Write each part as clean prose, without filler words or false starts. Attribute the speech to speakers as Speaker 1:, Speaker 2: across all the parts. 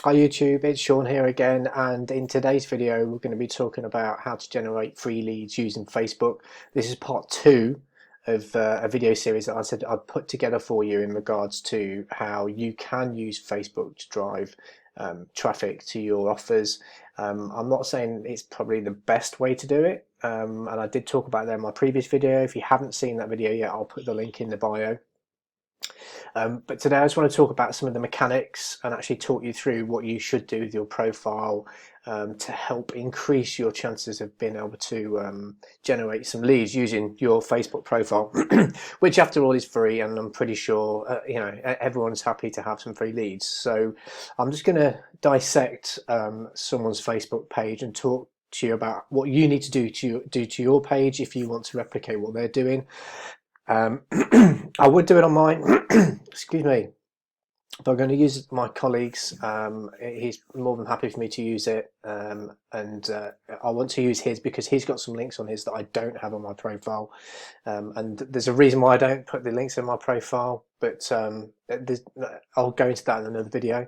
Speaker 1: Hi YouTube, it's Sean here again, and in today's video we're going to be talking about how to generate free leads using Facebook. This is part two of a video series that I said I'd put together for you in regards to how you can use Facebook to drive traffic to your offers. I'm not saying it's probably the best way to do it, and I did talk about that in my previous video. If you haven't seen that video yet, I'll put the link in the bio. But today I just want to talk about some of the mechanics and actually talk you through what you should do with your profile to help increase your chances of being able to generate some leads using your Facebook profile, which after all is free, and I'm pretty sure everyone's happy to have some free leads. So I'm just going to dissect someone's Facebook page and talk to you about what you need to do to your page if you want to replicate what they're doing. I would do it on mine, excuse me, but I'm going to use my colleague's. He's more than happy for me to use it, and I want to use his because he's got some links on his that I don't have on my profile, and there's a reason why I don't put the links in my profile, but I'll go into that in another video.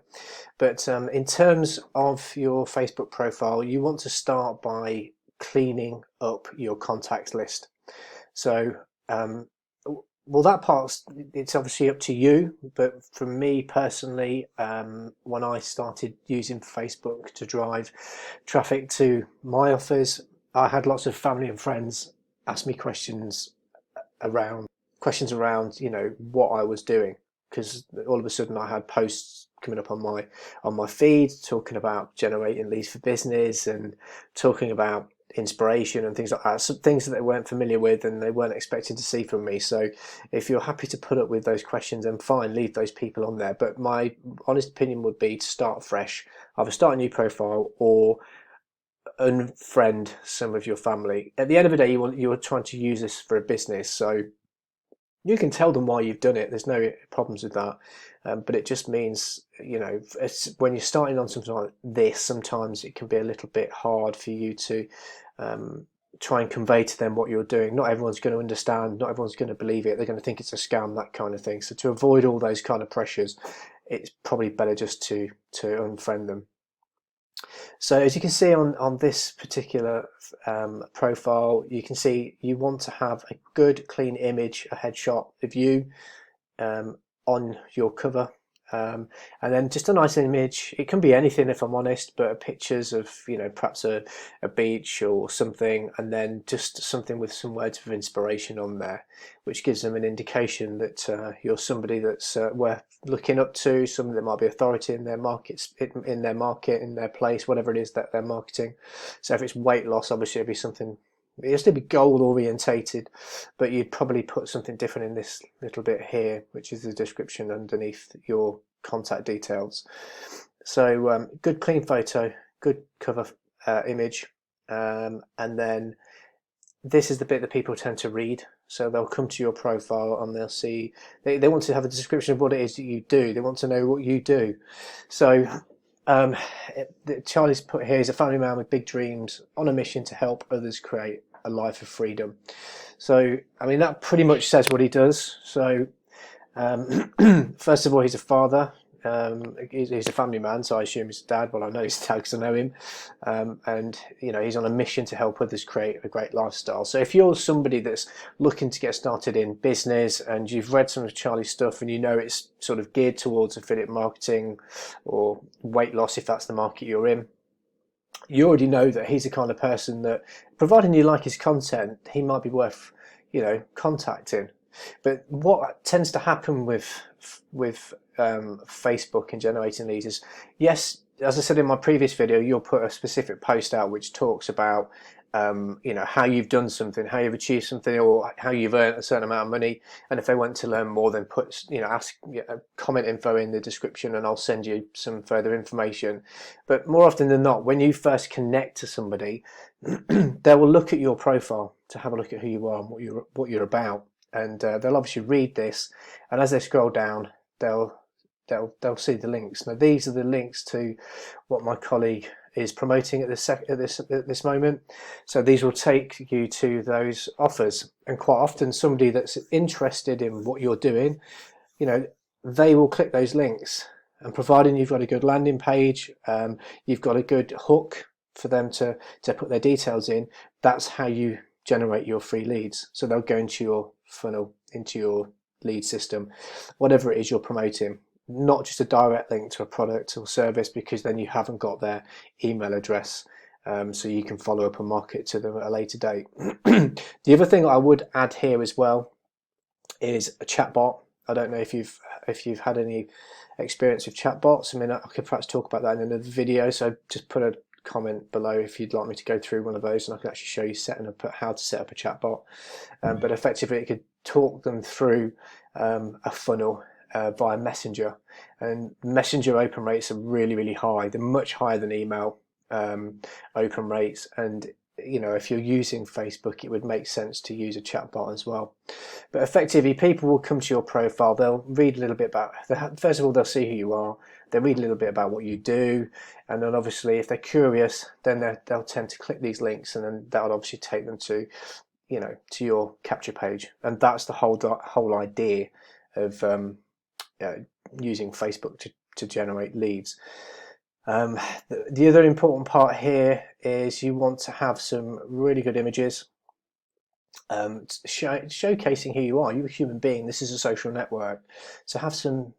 Speaker 1: But in terms of your Facebook profile, you want to start by cleaning up your contacts list. So well, that part's, it's obviously up to you, but for me personally, when I started using Facebook to drive traffic to my offers, I had lots of family and friends ask me around around what I was doing, because all of a sudden I had posts coming up on my feed talking about generating leads for business and talking about inspiration and things like that, some things that they weren't familiar with and they weren't expecting to see from me. So if you're happy to put up with those questions, then fine, leave those people on there. But my honest opinion would be to start fresh, either start a new profile or unfriend some of your family. At the end of the day, you're trying to use this for a business, so you can tell them why you've done it. There's no problems with that. But it just means, when you're starting on something like this, sometimes it can be a little bit hard for you to try and convey to them what you're doing. Not everyone's going to understand, not everyone's going to believe it. They're going to think it's a scam, that kind of thing. So to avoid all those kind of pressures, it's probably better just to unfriend them. So as you can see on this particular profile, you can see you want to have a good clean image, a headshot of you on your cover, and then just a nice image. It can be anything, if I'm honest, but pictures of perhaps a beach or something, and then just something with some words of inspiration on there, which gives them an indication that you're somebody that's worth looking up to, somebody that might be authority in their markets, in their place, whatever it is that they're marketing. So if it's weight loss, obviously it'd be something. It'll still be goal orientated, but you'd probably put something different in this little bit here, which is the description underneath your contact details. So good clean photo, good cover image, and then this is the bit that people tend to read. So they'll come to your profile and they'll see, they want to have a description of what it is that you do. They want to know what you do. So Charlie's put here, he's a family man with big dreams on a mission to help others create a life of freedom. So I mean, that pretty much says what he does. So first of all, he's a father. He's a family man, so I assume he's a dad. Well, I know he's a dad because I know him, and he's on a mission to help others create a great lifestyle. So if you're somebody that's looking to get started in business and you've read some of Charlie's stuff and it's sort of geared towards affiliate marketing or weight loss, if that's the market you're in, you already know that he's the kind of person that, providing you like his content, he might be worth contacting. But what tends to happen with Facebook and generating these is, yes, as I said in my previous video, you'll put a specific post out which talks about how you've done something, how you've achieved something, or how you've earned a certain amount of money. And if they want to learn more, then put ask comment info in the description, and I'll send you some further information. But more often than not, when you first connect to somebody, they will look at your profile to have a look at who you are and what you're about, and they'll obviously read this, and as they scroll down, they'll see the links. Now these are the links to what my colleague is promoting at this moment. So these will take you to those offers, and quite often somebody that's interested in what you're doing, they will click those links, And providing you've got a good landing page, you've got a good hook for them to put their details in, that's how you generate your free leads. So they'll go into your funnel, into your lead system, whatever it is you're promoting, not just a direct link to a product or service, because then you haven't got their email address, so you can follow up and market to them at a later date. The other thing I would add here as well is a chatbot. I don't know if you've had any experience with chatbots. I mean, I could perhaps talk about that in another video, so just put a comment below if you'd like me to go through one of those, and I can actually show you how to set up a chatbot. But effectively, it could talk them through a funnel via Messenger, and Messenger open rates are really high. They're much higher than email open rates, and if you're using Facebook, it would make sense to use a chatbot as well. But effectively, people will come to your profile, they'll read a little bit about, first of all, they'll see who you are, they'll read a little bit about what you do, and then obviously if they're curious, then they'll tend to click these links, and then that'll obviously take them to your capture page. And that's the whole idea of using Facebook to generate leads. The other important part here is you want to have some really good images, showcasing who you are. You're a human being. This is a social network, so have some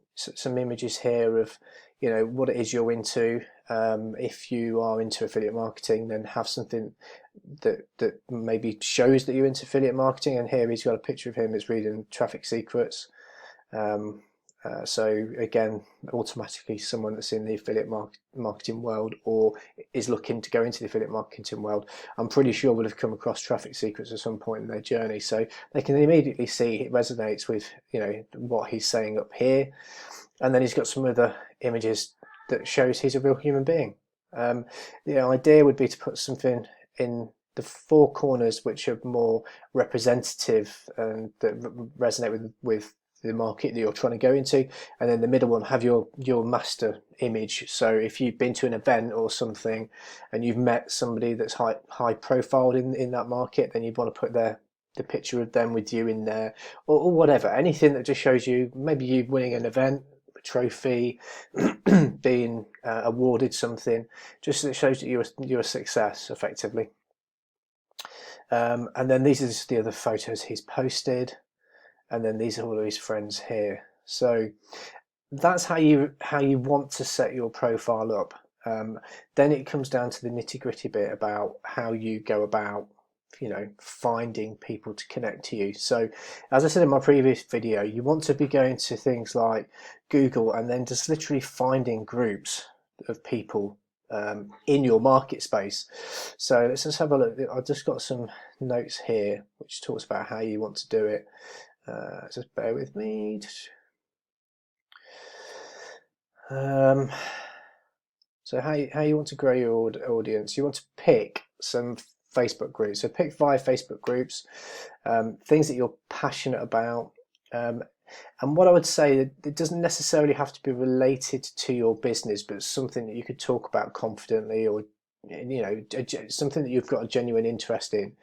Speaker 1: images here of what it is you're into. If you are into affiliate marketing, then have something that maybe shows that you're into affiliate marketing. And here he's got a picture of him that's reading Traffic Secrets. So again, automatically someone that's in the affiliate marketing world or is looking to go into the affiliate marketing world, I'm pretty sure would have come across Traffic Secrets at some point in their journey. So they can immediately see it resonates with what he's saying up here. And then he's got some other images that shows he's a real human being. The idea would be to put something in the four corners which are more representative and that resonate with the market that you're trying to go into, and then the middle one have your master image. So if you've been to an event or something and you've met somebody that's high profiled in that market, then you'd want to put the picture of them with you in there, or whatever, anything that just shows you maybe you winning an event, a trophy, being awarded something, just that shows that you're a success effectively. And then these are just the other photos he's posted. And then these are all of his friends here. So that's how you want to set your profile up. Then it comes down to the nitty-gritty bit about how you go about finding people to connect to you. So as I said in my previous video, you want to be going to things like Google and then just literally finding groups of people in your market space. So let's just have a look. I've just got some notes here which talks about how you want to do it. Just bear with me. So how you want to grow your audience? You want to pick some Facebook groups. So pick 5 Facebook groups, things that you're passionate about. And what I would say, it doesn't necessarily have to be related to your business, but something that you could talk about confidently, or something that you've got a genuine interest in,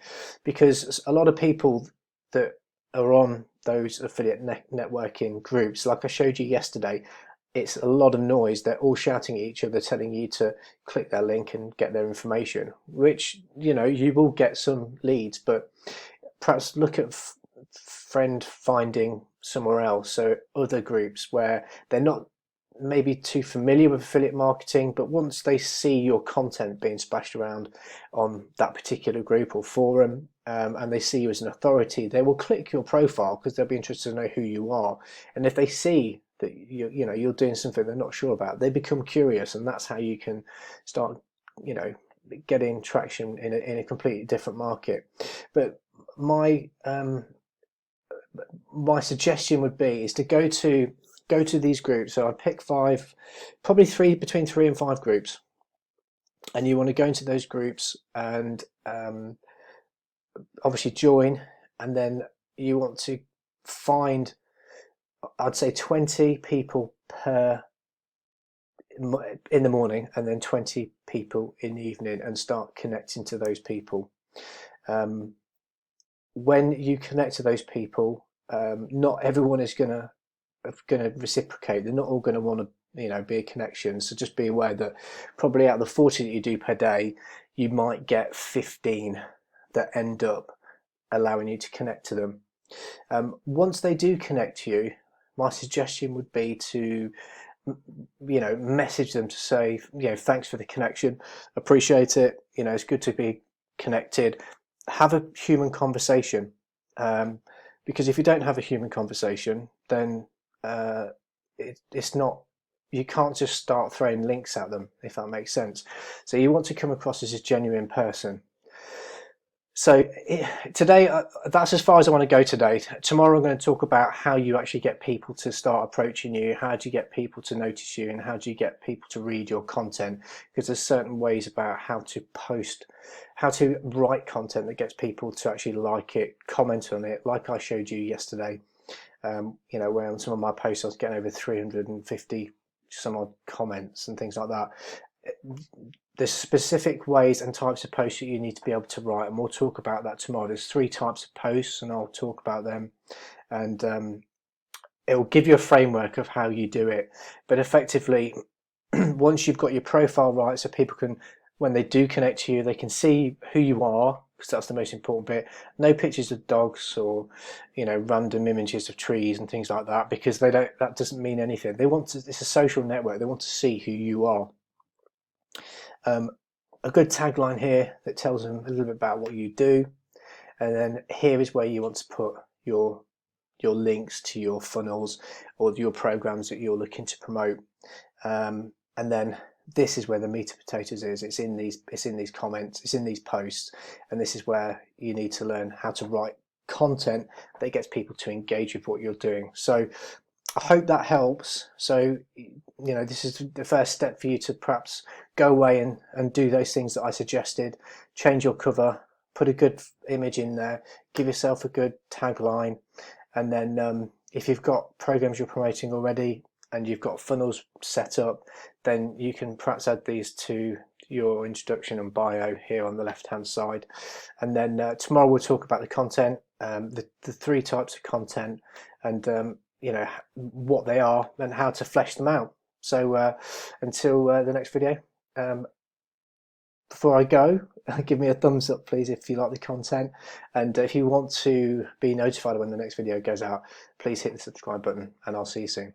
Speaker 1: because a lot of people that are on those affiliate networking groups, like I showed you yesterday, it's a lot of noise. They're all shouting at each other, telling you to click their link and get their information, which you will get some leads, but perhaps look at friend finding somewhere else. So other groups where they're not maybe too familiar with affiliate marketing, but once they see your content being splashed around on that particular group or forum, and they see you as an authority, they will click your profile because they'll be interested to know who you are. And if they see that you're doing something they're not sure about, they become curious, and that's how you can start getting traction in a completely different market. But my suggestion would be is to go to these groups. So I pick 5, probably between 3 and 5 groups, and you want to go into those groups and obviously join, and then you want to find, I'd say 20 people in the morning, and then 20 people in the evening, and start connecting to those people. When you connect to those people, not everyone is going to reciprocate. They're not all going to want to be a connection. So just be aware that probably out of the 40 that you do per day, you might get 15 that end up allowing you to connect to them. Once they do connect to you, my suggestion would be to message them to say, thanks for the connection, appreciate it, it's good to be connected. Have a human conversation, because if you don't have a human conversation, then it's not, you can't just start throwing links at them, if that makes sense. So you want to come across as a genuine person. So today, that's as far as I want to go today. Tomorrow I'm going to talk about how you actually get people to start approaching you, how do you get people to notice you, and how do you get people to read your content, because there's certain ways about how to post, how to write content that gets people to actually like it, comment on it, like I showed you yesterday. Where on some of my posts I was getting over 350 some odd comments and things like that. There's specific ways and types of posts that you need to be able to write, and we'll talk about that tomorrow. There's 3 types of posts, and I'll talk about them, and it will give you a framework of how you do it. But effectively, once you've got your profile right, so people can, when they do connect to you, they can see who you are, because that's the most important bit. No pictures of dogs or random images of trees and things like that, because that doesn't mean anything. They want to, it's a social network, they want to see who you are. A good tagline here that tells them a little bit about what you do, and then here is where you want to put your links to your funnels or your programs that you're looking to promote, and then this is where the meat and potatoes is. It's in these comments, it's in these posts, and this is where you need to learn how to write content that gets people to engage with what you're doing. So I hope that helps. So this is the first step for you to perhaps go away and do those things that I suggested. Change your cover, put a good image in there, give yourself a good tagline, and then if you've got programs you're promoting already and you've got funnels set up, then you can perhaps add these to your introduction and bio here on the left hand side. And then tomorrow we'll talk about the content, the 3 types of content, and what they are and how to flesh them out. So until the next video, before I go, give me a thumbs up please if you like the content, and if you want to be notified when the next video goes out, please hit the subscribe button, and I'll see you soon.